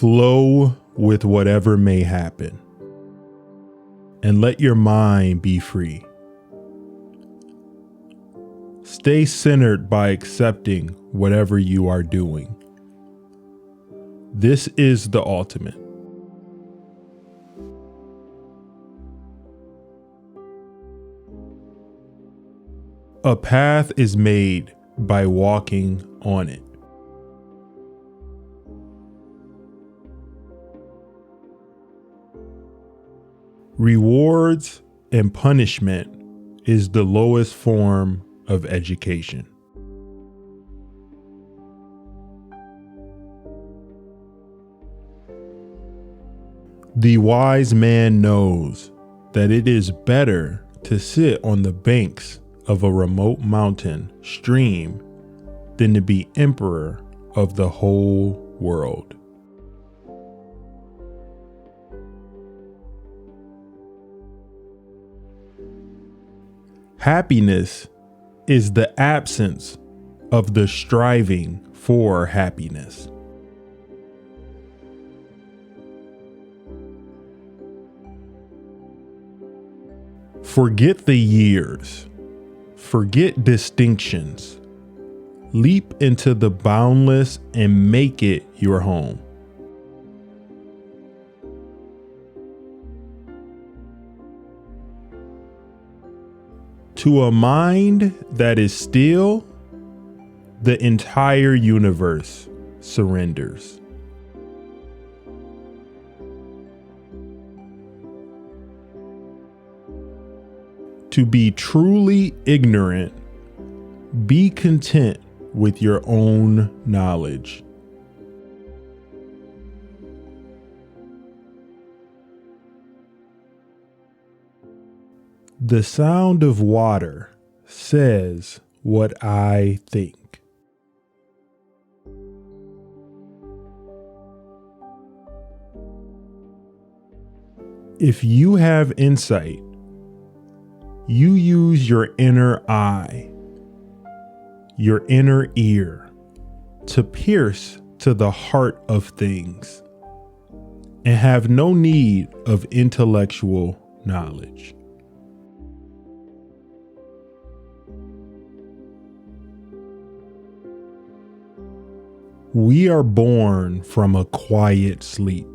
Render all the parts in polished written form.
Flow with whatever may happen, and let your mind be free. Stay centered by accepting whatever you are doing. This is the ultimate. A path is made by walking on it. Rewards and punishment is the lowest form of education. The wise man knows that it is better to sit on the banks of a remote mountain stream than to be emperor of the whole world. Happiness is the absence of the striving for happiness. Forget the years. Forget distinctions. Leap into the boundless and make it your home. To a mind that is still, the entire universe surrenders. To be truly ignorant, be content with your own knowledge. The sound of water says what I think. If you have insight, you use your inner eye, your inner ear, to pierce to the heart of things and have no need of intellectual knowledge. We are born from a quiet sleep,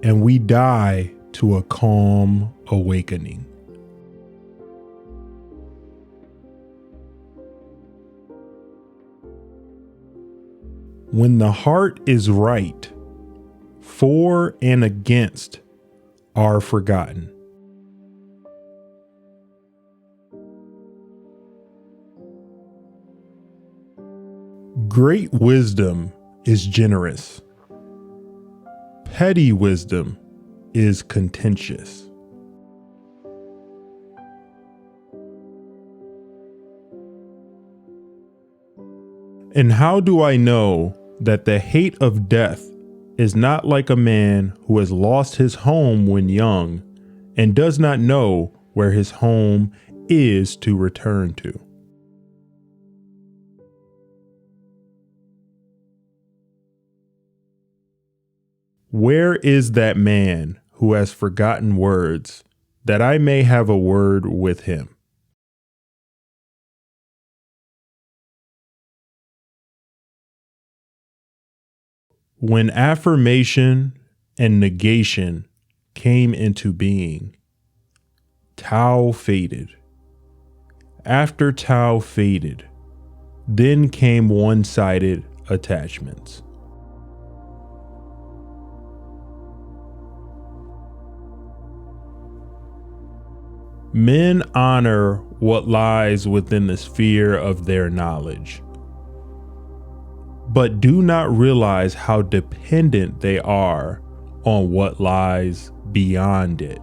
and we die to a calm awakening. When the heart is right, for and against are forgotten. Great wisdom is generous. Petty wisdom is contentious. And how do I know that the hate of death is not like a man who has lost his home when young and does not know where his home is to return to? Where is that man who has forgotten words, that I may have a word with him? When affirmation and negation came into being, Tao faded. After Tao faded, then came one-sided attachments. Men honor what lies within the sphere of their knowledge, but do not realize how dependent they are on what lies beyond it.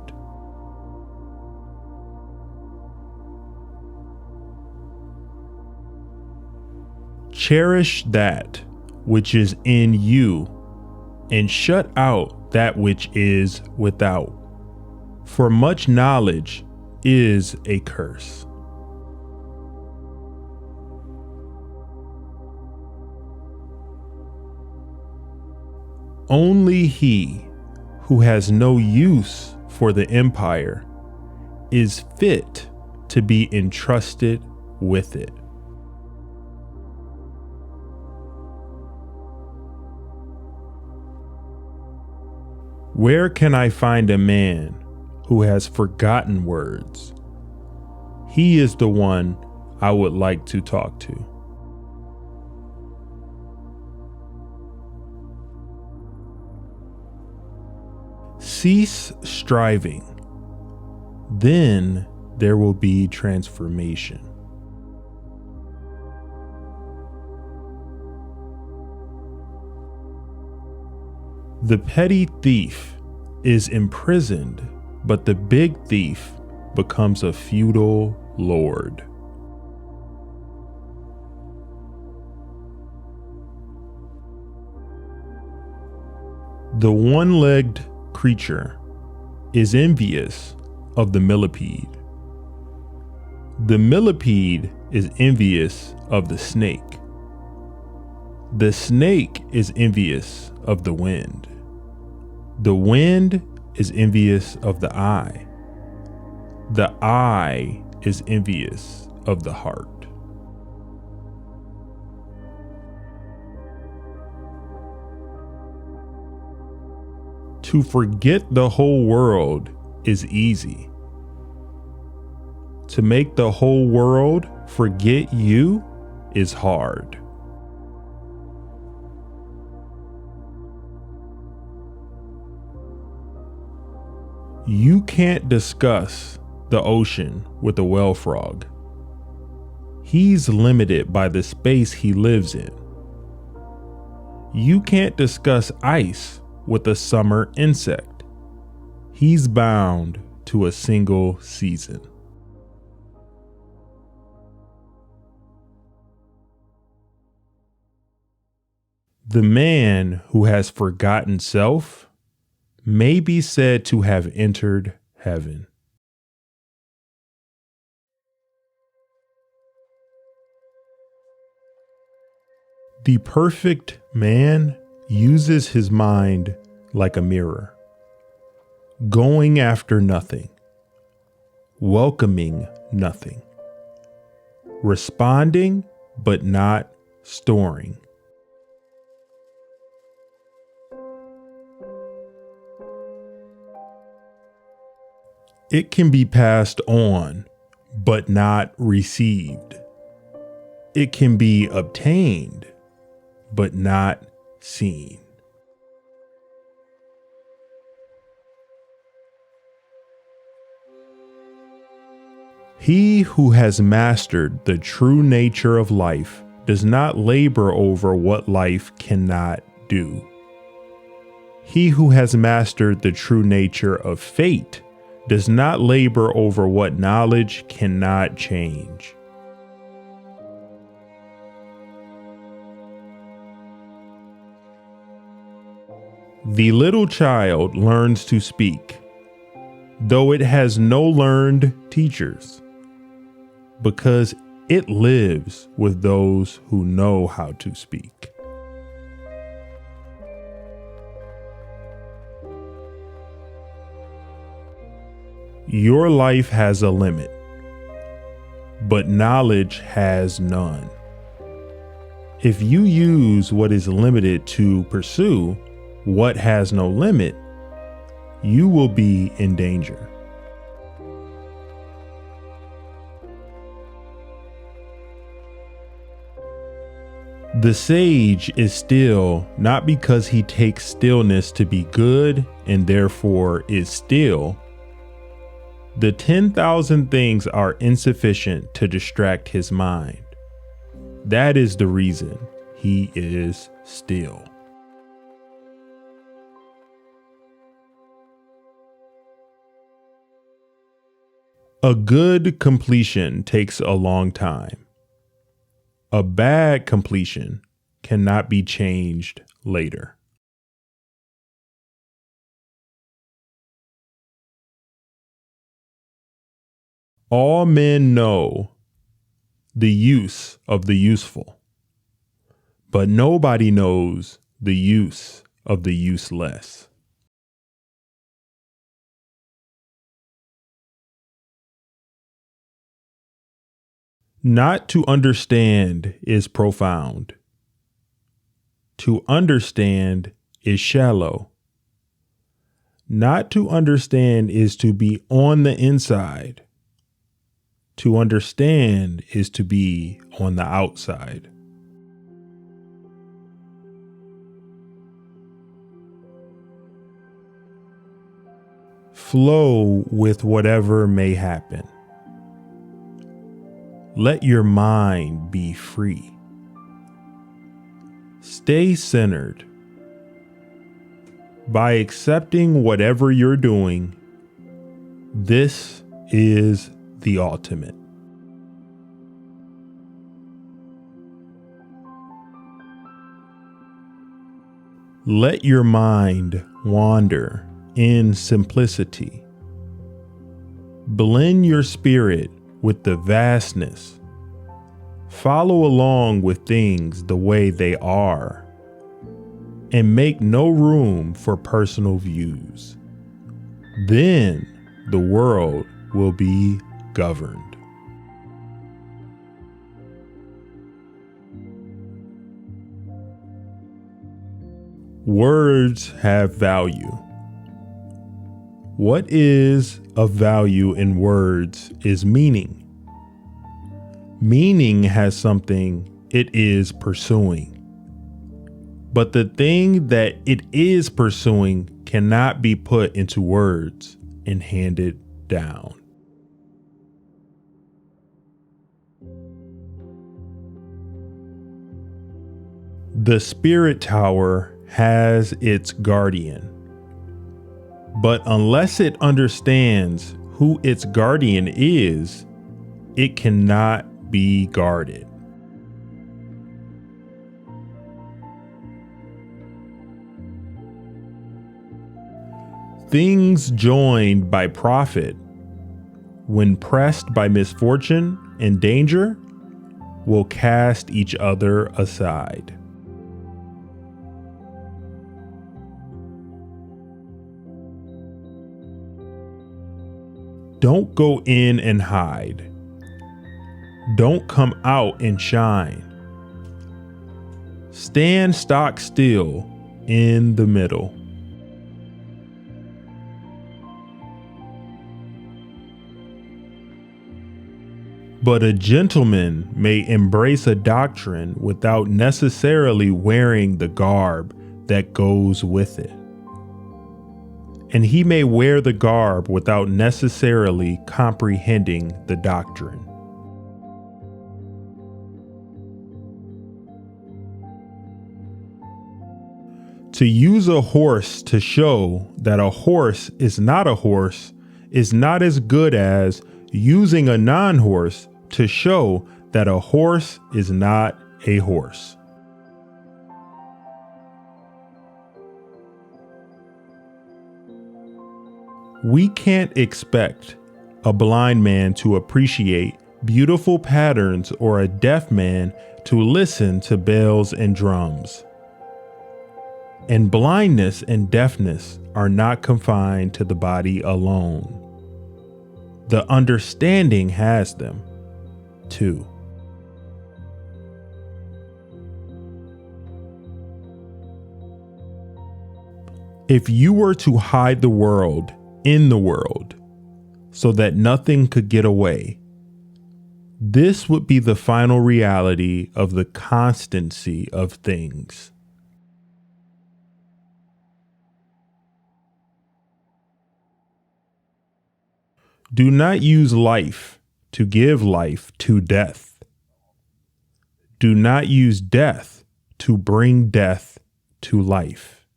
Cherish that which is in you and shut out that which is without, for much knowledge is a curse. Only he who has no use for the empire is fit to be entrusted with it. Where can I find a man who has forgotten words? He is the one I would like to talk to. Cease striving, then there will be transformation. The petty thief is imprisoned, but the big thief becomes a feudal lord. The one-legged creature is envious of the millipede. The millipede is envious of the snake. The snake is envious of the wind. The wind is envious of the eye. The eye is envious of the heart. To forget the whole world is easy. To make the whole world forget you is hard. You can't discuss the ocean with a whale frog. He's limited by the space he lives in. You can't discuss ice with a summer insect. He's bound to a single season. The man who has forgotten self may be said to have entered heaven. The perfect man uses his mind like a mirror, going after nothing, welcoming nothing, responding but not storing. It can be passed on, but not received. It can be obtained, but not seen. He who has mastered the true nature of life does not labor over what life cannot do. He who has mastered the true nature of fate does not labor over what knowledge cannot change. The little child learns to speak, though it has no learned teachers, because it lives with those who know how to speak. Your life has a limit, but knowledge has none. If you use what is limited to pursue what has no limit, you will be in danger. The sage is still not because he takes stillness to be good and therefore is still. The 10,000 things are insufficient to distract his mind. That is the reason he is still. A good completion takes a long time. A bad completion cannot be changed later. All men know the use of the useful, but nobody knows the use of the useless. Not to understand is profound. To understand is shallow. Not to understand is to be on the inside. To understand is to be on the outside. Flow with whatever may happen. Let your mind be free. Stay centered. By accepting whatever you're doing, this is the ultimate. Let your mind wander in simplicity. Blend your spirit with the vastness. Follow along with things the way they are, and make no room for personal views. Then the world will be governed. Words have value. What is of value in words is meaning. Meaning has something it is pursuing. But the thing that it is pursuing cannot be put into words and handed down. The spirit tower has its guardian. But unless it understands who its guardian is, it cannot be guarded. Things joined by profit, when pressed by misfortune and danger, will cast each other aside. Don't go in and hide. Don't come out and shine. Stand stock still in the middle. But a gentleman may embrace a doctrine without necessarily wearing the garb that goes with it. And he may wear the garb without necessarily comprehending the doctrine. To use a horse to show that a horse is not a horse is not as good as using a non-horse to show that a horse is not a horse. We can't expect a blind man to appreciate beautiful patterns or a deaf man to listen to bells and drums. And blindness and deafness are not confined to the body alone. The understanding has them, too. If you were to hide the world in the world so that nothing could get away, this would be the final reality of the constancy of things. Do not use life to give life to death. Do not use death to bring death to life.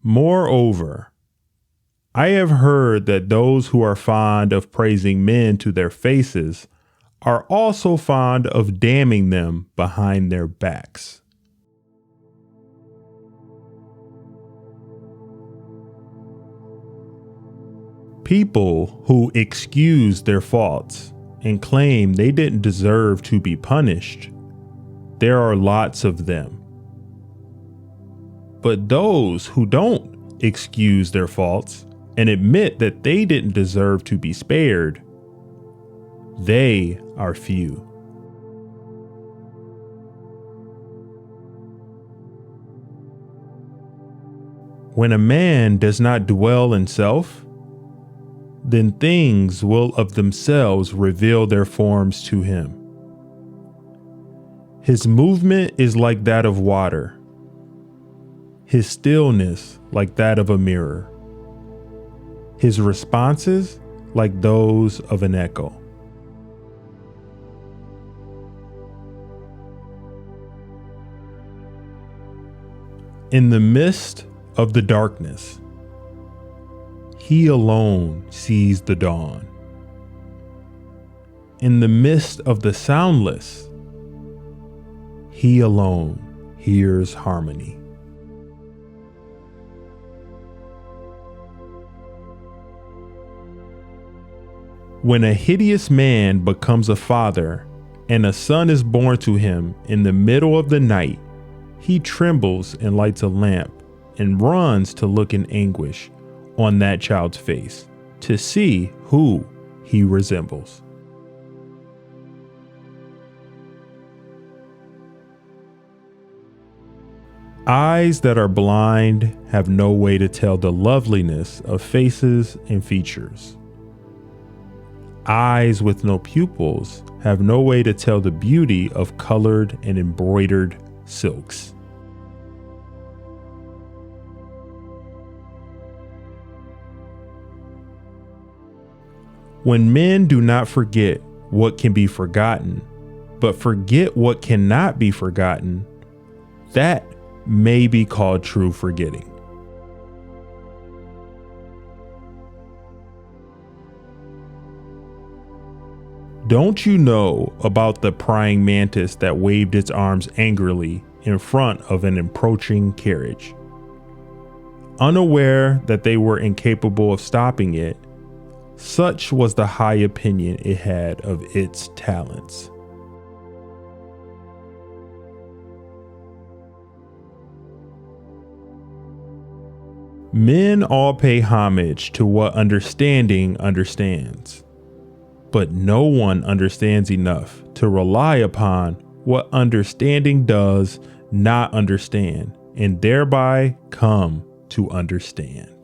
Moreover, I have heard that those who are fond of praising men to their faces are also fond of damning them behind their backs. People who excuse their faults and claim they didn't deserve to be punished, there are lots of them. But those who don't excuse their faults and admit that they didn't deserve to be spared, they are few. When a man does not dwell in self, then things will of themselves reveal their forms to him. His movement is like that of water, his stillness like that of a mirror, his responses like those of an echo. In the midst of the darkness, he alone sees the dawn. In the midst of the soundless, he alone hears harmony. When a hideous man becomes a father and a son is born to him in the middle of the night, he trembles and lights a lamp and runs to look in anguish on that child's face to see who he resembles. Eyes that are blind have no way to tell the loveliness of faces and features. Eyes with no pupils have no way to tell the beauty of colored and embroidered silks. When men do not forget what can be forgotten, but forget what cannot be forgotten, that may be called true forgetting. Don't you know about the prying mantis that waved its arms angrily in front of an approaching carriage? Unaware that they were incapable of stopping it, such was the high opinion it had of its talents. Men all pay homage to what understanding understands, but no one understands enough to rely upon what understanding does not understand and thereby come to understand.